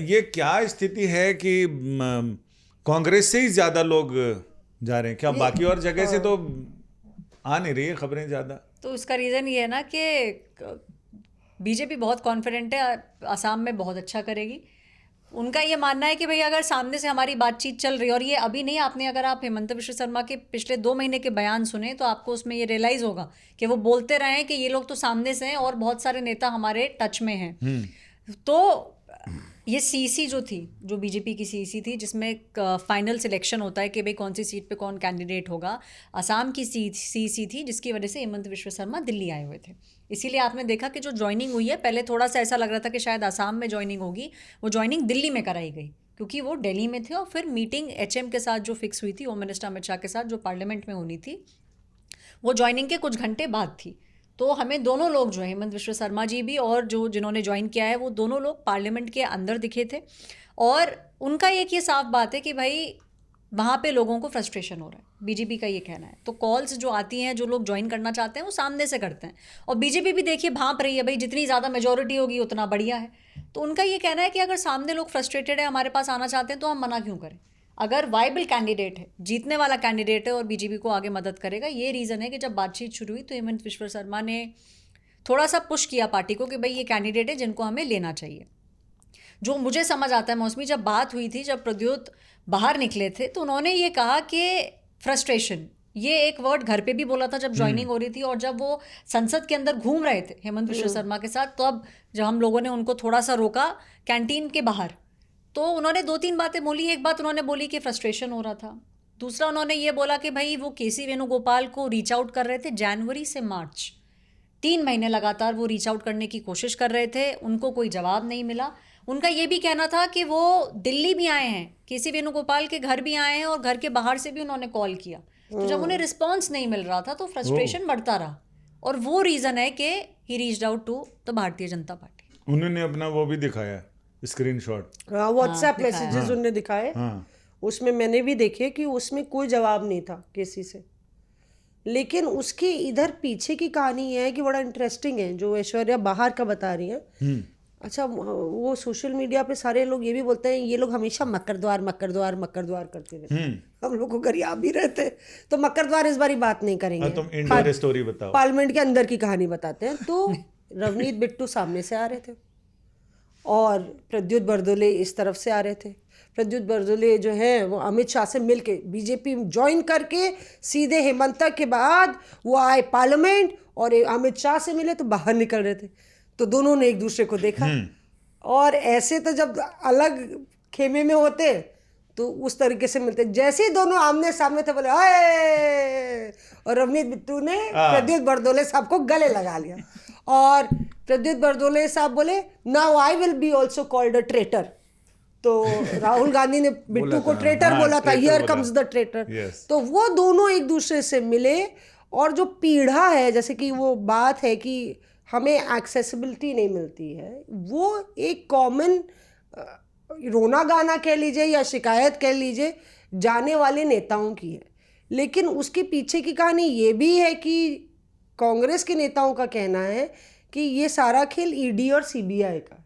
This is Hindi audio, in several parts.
ये क्या स्थिति है कि कांग्रेस से ही ज्यादा लोग जा रहे हैं क्या? बाकी और जगह से तो आ नहीं रही है खबरें ज्यादा। तो उसका रीज़न ये है ना कि बीजेपी बहुत कॉन्फिडेंट है, असम में बहुत अच्छा करेगी। उनका ये मानना है कि भाई अगर सामने से हमारी बातचीत चल रही है, और ये अभी नहीं, आपने अगर आप हेमंत बिश्व शर्मा के पिछले 2 महीने के बयान सुने तो आपको उसमें ये रियलाइज़ होगा कि वो बोलते रहे हैं कि ये लोग तो सामने से हैं और बहुत सारे नेता हमारे टच में हैं। तो ये सीसी जो थी, जो बीजेपी की सीसी थी, जिसमें फाइनल सिलेक्शन होता है कि भाई कौन सी सीट पे कौन कैंडिडेट होगा, असम की सीसी थी, जिसकी वजह से हेमंत बिश्व शर्मा दिल्ली आए हुए थे। इसीलिए आपने देखा कि जो ज्वाइनिंग हुई है, पहले थोड़ा सा ऐसा लग रहा था कि शायद असम में ज्वाइनिंग होगी, वो ज्वाइनिंग दिल्ली में कराई गई क्योंकि वो दिल्ली में थे। और फिर मीटिंग एचएम के साथ जो फिक्स हुई थी, होम मिनिस्टर अमित शाह के साथ, जो पार्लियामेंट में होनी थी, वो ज्वाइनिंग के कुछ घंटे बाद थी। तो हमें दोनों लोग जो है, हेमंत बिश्व शर्मा जी भी और जो जिन्होंने ज्वाइन किया है, वो दोनों लोग पार्लियामेंट के अंदर दिखे थे। और उनका एक ये साफ बात है कि भाई वहाँ पे लोगों को फ्रस्ट्रेशन हो रहा है, बीजेपी का ये कहना है। तो कॉल्स जो आती हैं, जो लोग ज्वाइन करना चाहते हैं, वो सामने से करते हैं। और बीजेपी भी देखिए भांप रही है, भाई जितनी ज़्यादा मेजोरिटी होगी उतना बढ़िया है। तो उनका ये कहना है कि अगर सामने लोग फ्रस्ट्रेटेड है, हमारे पास आना चाहते हैं, तो हम मना क्यों करें? अगर वाइबल कैंडिडेट है, जीतने वाला कैंडिडेट है और बीजेपी को आगे मदद करेगा, ये रीज़न है कि जब बातचीत शुरू हुई तो हेमंत बिश्व शर्मा ने थोड़ा सा पुश किया पार्टी को कि भाई ये कैंडिडेट है जिनको हमें लेना चाहिए। जो मुझे समझ आता है मौसमी, जब बात हुई थी, जब प्रद्योत बाहर निकले थे, तो उन्होंने ये कहा कि फ्रस्ट्रेशन, ये एक वर्ड घर पे भी बोला था जब ज्वाइनिंग हो रही थी, और जब वो संसद के अंदर घूम रहे थे हेमंत बिश्व शर्मा के साथ, तो अब जब हम लोगों ने उनको थोड़ा सा रोका कैंटीन के बाहर, तो उन्होंने 2-3 बातें बोली। एक बात उन्होंने बोली कि फ्रस्ट्रेशन हो रहा था। दूसरा उन्होंने ये बोला कि भाई वो केसी वेणुगोपाल को रीच आउट कर रहे थे जनवरी से मार्च, 3 महीने लगातार वो रीच आउट करने की कोशिश कर रहे थे, उनको कोई जवाब नहीं मिला। उनका ये भी कहना था कि वो दिल्ली भी आए हैं, केसी वेणुगोपाल के घर भी आए हैं, और घर के बाहर से भी उन्होंने कॉल किया। तो जब उन्हें रिस्पॉन्स नहीं मिल रहा था तो फ्रस्ट्रेशन बढ़ता रहा, और वो रीज़न है कि he reached out to the Bharatiya Janata party. उन्होंने अपना वो भी दिखाया, स्क्रीनशॉट, व्हाट्सएप मैसेजेस उन्होंने दिखाए। हाँ। उसमें मैंने भी देखे कि उसमें कोई जवाब नहीं था केसी से। लेकिन उसके इधर पीछे की कहानी है कि बड़ा इंटरेस्टिंग है, जो ऐश्वर्या बाहर का बता रही है। अच्छा, वो सोशल मीडिया पे सारे लोग ये भी बोलते हैं ये लोग हमेशा मकर द्वार करते रहते हैं। हम लोग को घर याद भी रहते, तो मकर द्वार इस बारी बात नहीं करेंगे। तुम इंडोर स्टोरी बताओ, पार्लियामेंट के अंदर की कहानी बताते हैं। तो रवनीत बिट्टू सामने से आ रहे थे और प्रद्युत बरदोले इस तरफ से आ रहे थे। प्रद्युत बरदोले जो है वो अमित शाह से मिलके बीजेपी ज्वाइन करके सीधे हेमंत के बाद वो आए पार्लियामेंट, और अमित शाह से मिले तो बाहर निकल रहे थे। तो दोनों ने एक दूसरे को देखा, और ऐसे तो जब अलग खेमे में होते तो उस तरीके से मिलते। जैसे ही दोनों आमने सामने थे, बोले आए, और रवनीत बिट्टू ने प्रद्युत बरदोले साहब को गले लगा लिया, और प्रद्युत बरदोले साहब बोले now I will be also called a traitor. तो राहुल गांधी ने बिट्टू को ट्रेटर बोला था, हियर कम्स द ट्रेटर। तो वो दोनों एक दूसरे से मिले, और जो पीढ़ा है, जैसे कि वो बात है कि हमें एक्सेसिबिलिटी नहीं मिलती है, वो एक कॉमन रोना गाना कह लीजिए या शिकायत कह लीजिए जाने वाले नेताओं की है। लेकिन उसके पीछे की कहानी ये भी है कि कांग्रेस के नेताओं का कहना है कि ये सारा खेल ईडी और सीबीआई का,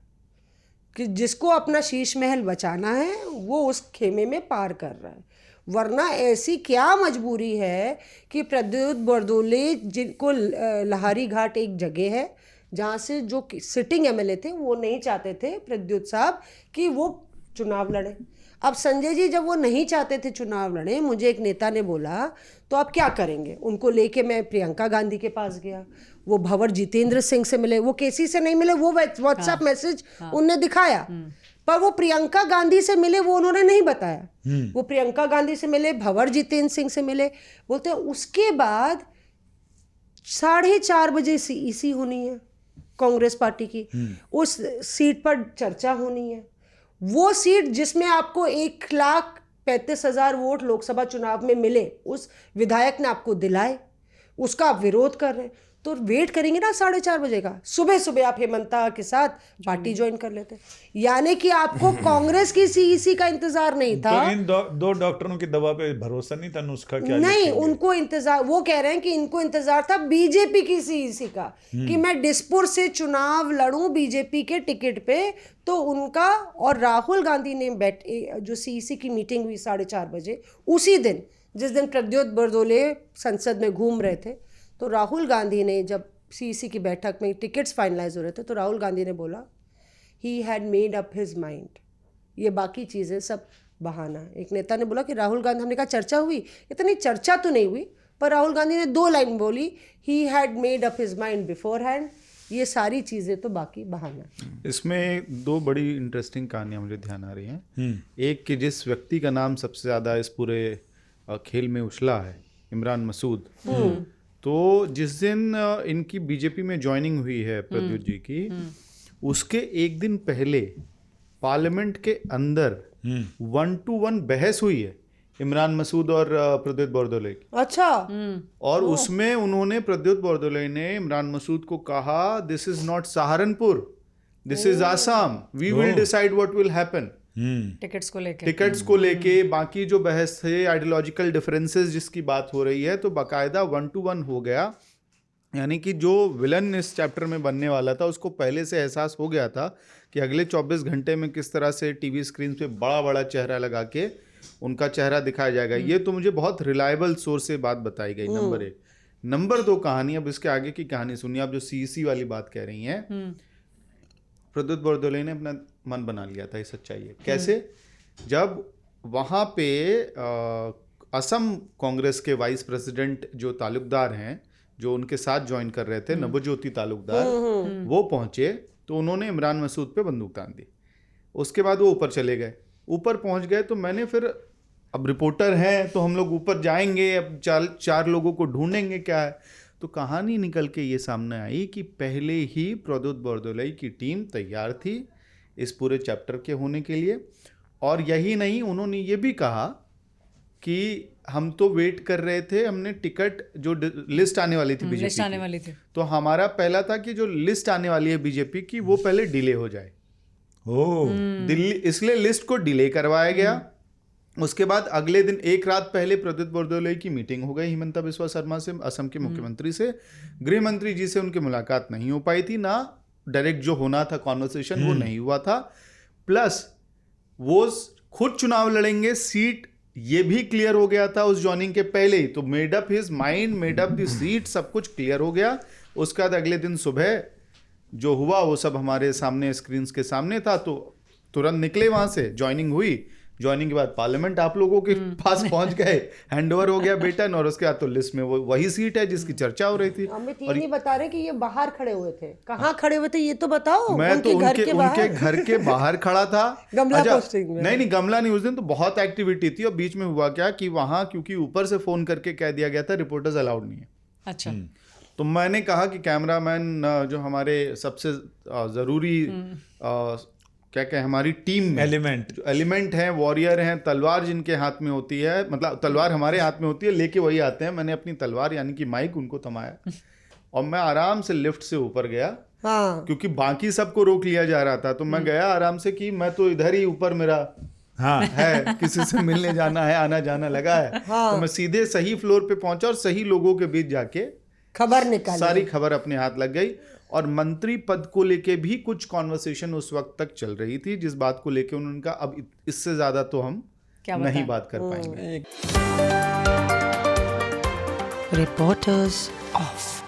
कि जिसको अपना शीश महल बचाना है वो उस खेमे में पार कर रहा है। वरना ऐसी क्या मजबूरी है कि प्रद्युत बरदोले, जिनको लहारी घाट एक जगह है जहाँ से जो सिटिंग एमएलए थे, वो नहीं चाहते थे प्रद्युत साहब कि वो चुनाव लड़े। अब संजय जी जब वो नहीं चाहते थे चुनाव लड़े, मुझे एक नेता ने बोला तो आप क्या करेंगे? उनको लेके मैं प्रियंका गांधी के पास गया, वो भंवर जितेंद्र सिंह से मिले, वो केसी से नहीं मिले, वो व्हाट्सएप मैसेज उनने दिखाया, पर वो प्रियंका गांधी से मिले वो उन्होंने नहीं बताया। वो प्रियंका गांधी से मिले, भंवर जितेंद्र सिंह से मिले। बोलते हैं उसके बाद 4:30 बजे ईसी होनी है कांग्रेस पार्टी की, उस सीट पर चर्चा होनी है। वो सीट जिसमें आपको 1,35,000 वोट लोकसभा चुनाव में मिले, उस विधायक ने आपको दिलाए, उसका आप विरोध कर रहे हैं। तो वेट करेंगे ना 4:30 बजे का, सुबह सुबह आप हेमंता के साथ पार्टी ज्वाइन कर लेते। यानी कि आपको कांग्रेस की सीईसी का इंतजार नहीं था। तो इन दो डॉक्टरों की दवा पे भरोसा नहीं था, नुस्खा क्या नहीं, लिखेंगे? उनको इंतजार, वो कह रहे हैं कि इनको इंतजार था बीजेपी की सीईसी का, कि मैं डिस्पुर से चुनाव लड़ूं बीजेपी के टिकट पे। तो उनका और राहुल गांधी ने जो सीईसी की मीटिंग हुई 4:30 बजे, उसी दिन जिस दिन प्रद्योत बरदोले संसद में घूम रहे थे, तो राहुल गांधी ने जब सीईसी की बैठक में टिकट्स फाइनलाइज हो रहे थे, तो राहुल गांधी ने बोला he had made up his mind, ये बाकी चीज़ें सब बहाना। एक नेता ने बोला कि राहुल गांधी, हमने कहा चर्चा हुई, इतनी चर्चा तो नहीं हुई, पर राहुल गांधी ने 2 लाइन बोली, he had made up his mind before hand, ये सारी चीज़ें तो बाकी बहाना। इसमें 2 बड़ी इंटरेस्टिंग कहानियां मुझे ध्यान आ रही हैं। एक कि जिस व्यक्ति का नाम सबसे ज़्यादा इस पूरे खेल में उछला है, इमरान मसूद, तो जिस दिन इनकी बीजेपी में ज्वाइनिंग हुई है प्रद्युत जी की, उसके एक दिन पहले पार्लियामेंट के अंदर 1-to-1 बहस हुई है इमरान मसूद और प्रद्युत बरदोले की। अच्छा। और उसमें उन्होंने, प्रद्युत बरदोले ने इमरान मसूद को कहा, this is not Saharanpur, this is Assam, we will decide what will happen. Tickets को लेके बाकी जो बहस थे, आइडियोलॉजिकल डिफरेंसेस जिसकी बात हो रही है, तो बाकायदा 1-to-1 हो गया। यानी कि जो विलन इस चैप्टर में बनने वाला था, उसको पहले से एहसास हो गया था कि अगले 24 घंटे में किस तरह से टीवी स्क्रीन पे बड़ा बड़ा चेहरा लगा के उनका चेहरा दिखाया जाएगा। ये तो मुझे बहुत रिलायबल सोर्स से बात बताई गई, नंबर 1। नंबर 2 कहानी, अब इसके आगे की कहानी सुनिए। आप जो सीईसी वाली बात कह रही हैं, प्रद्युत बरदोले ने अपना मन बना लिया था, ये सच्चाई है। कैसे? जब वहाँ पे असम कांग्रेस के वाइस प्रेसिडेंट जो तालुकदार हैं, जो उनके साथ ज्वाइन कर रहे थे, नवज्योति तालुकदार, वो पहुंचे तो उन्होंने इमरान मसूद पे बंदूक तान दी। उसके बाद वो ऊपर चले गए। ऊपर पहुंच गए तो मैंने फिर, अब रिपोर्टर हैं तो हम लोग ऊपर जाएंगे, अब चार लोगों को ढूंढेंगे क्या है। तो कहानी निकल के ये सामने आई कि पहले ही प्रद्युत बरदोले की टीम तैयार थी इस पूरे चैप्टर के होने के लिए। और यही नहीं, उन्होंने ये भी कहा कि हम तो वेट कर रहे थे, हमने टिकट जो लिस्ट आने वाली थी बीजेपी लिस्ट आने वाली थी, तो हमारा पहला था कि जो लिस्ट आने वाली है बीजेपी की, वो पहले डिले हो जाए। दिल्ली, इसलिए लिस्ट को डिले करवाया गया। उसके बाद अगले दिन एक रात पहले प्रद्युत बरदोले की मीटिंग हो गई हिमंता बिस्वा शर्मा से, असम के मुख्यमंत्री से। गृह मंत्री जी से उनकी मुलाकात नहीं हो पाई थी, ना डायरेक्ट जो होना था कॉन्वर्सेशन वो नहीं हुआ था। प्लस वो खुद चुनाव लड़ेंगे, सीट ये भी क्लियर हो गया था उस ज्वाइनिंग के पहले ही। तो made up his mind, made up the seat, सब कुछ क्लियर हो गया। उसके बाद अगले दिन सुबह जो हुआ वो सब हमारे सामने, स्क्रीन के सामने था। तो तुरंत निकले वहां से, ज्वाइनिंग हुई। ज्वाइनिंग के बाद पार्लियामेंट आप लोगों के पास पहुंच गए, हैंडओवर हो गया बेटन, और उसके बाद तो लिस्ट में वो वही सीट है जिसकी चर्चा हो रही थी। अमित ये नहीं बता रहे कि ये बाहर खड़े हुए थे, कहाँ खड़े हुए थे ये तो बताओ। मैं तो उनके घर के बाहर खड़ा था। गमला पोस्टिंग में। नहीं, गमला नहीं, उस दिन तो बहुत एक्टिविटी थी। और बीच में हुआ क्या कि वहां, क्योंकि ऊपर से फोन करके कह दिया गया था रिपोर्टर्स अलाउड नहीं है। अच्छा। तो मैंने कहा कि कैमरामैन जो हमारे सबसे जरूरी क्या कहें, हमारी टीम में एलिमेंट हैं, वॉरियर हैं, तलवार जिनके हाथ में होती है, मतलब तलवार हमारे हाथ में होती है, लेके वही आते हैं। मैंने अपनी तलवार यानी कि माइक उनको थमाया और मैं आराम से लिफ्ट से ऊपर गया। हाँ। क्योंकि बाकी सबको रोक लिया जा रहा था, तो मैं गया आराम से कि मैं तो इधर ही ऊपर मेरा है, किसी से मिलने जाना है, आना जाना लगा है। तो मैं सीधे सही फ्लोर पे पहुंचा और सही लोगों के बीच जाके खबर निकाली, सारी खबर अपने हाथ लग गई। और मंत्री पद को लेके भी कुछ कॉन्वर्सेशन उस वक्त तक चल रही थी, जिस बात को लेके उन्होंने कहा अब इससे ज्यादा तो हम नहीं बात कर पाएंगे। Reporters of